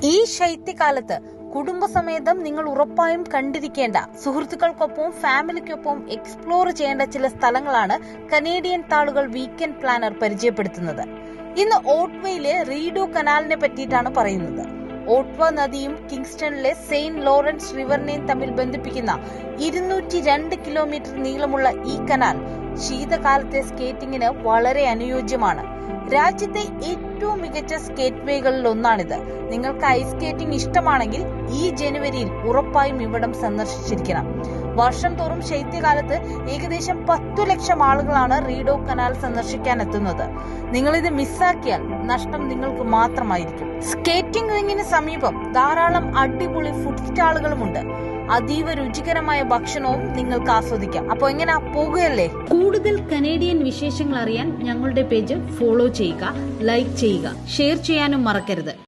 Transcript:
ഈ ശൈത്യകാലത്ത് കുടുംബസമേതം നിങ്ങൾ ഉറപ്പായും കണ്ടിരിക്കേണ്ട, സുഹൃത്തുക്കൾക്കൊപ്പം ഫാമിലിക്കൊപ്പം എക്സ്പ്ലോർ ചെയ്യേണ്ട ചില സ്ഥലങ്ങളാണ് കനേഡിയൻ താളുകൾ വീക്കെൻഡ് പ്ലാനർ പരിചയപ്പെടുത്തുന്നത്. ഇന്ന് ഓട്ട്വയിലെ റീഡോ കനാലിനെ പറ്റിയിട്ടാണ് പറയുന്നത്. ഓട്ട്വ നദിയും കിങ്സ്റ്റണിലെ സെയിന്റ് ലോറൻസ് റിവറിനെയും തമ്മിൽ ബന്ധിപ്പിക്കുന്ന 202 കിലോമീറ്റർ നീളമുള്ള ഈ കനാൽ ശീതകാലത്തെ സ്കേറ്റിംഗിന് വളരെ അനുയോജ്യമാണ്. രാജ്യത്തെ ഏറ്റവും മികച്ച സ്കേറ്റ് വേകളിൽ ഒന്നാണിത്. നിങ്ങൾക്ക് ഐസ് സ്കേറ്റിംഗ് ഇഷ്ടമാണെങ്കിൽ ഈ ജനുവരിയിൽ ഉറപ്പായും ഇവിടം സന്ദർശിച്ചിരിക്കണം. വർഷം തോറും ശൈത്യകാലത്ത് ഏകദേശം 10 ലക്ഷം ആളുകളാണ് റീഡോ കനാൽ സന്ദർശിക്കാൻ എത്തുന്നത്. നിങ്ങളിത് മിസ്സാക്കിയാൽ നഷ്ടം നിങ്ങൾക്ക് മാത്രമായിരിക്കും. സ്കേറ്റിംഗ് റിങ്ങിന് സമീപം ധാരാളം അടിപൊളി ഫുഡ് സ്റ്റാളുകളുമുണ്ട്. അതീവ രുചികരമായ ഭക്ഷണവും നിങ്ങൾക്ക് ആസ്വദിക്കാം. അപ്പൊ എങ്ങനെ പോകുകയല്ലേ? കൂടുതൽ കനേഡിയൻ വിശേഷങ്ങൾ അറിയാൻ ഞങ്ങളുടെ പേജ് ഫോളോ ചെയ്യുക, ലൈക്ക് ചെയ്യുക, ഷെയർ ചെയ്യാനും മറക്കരുത്.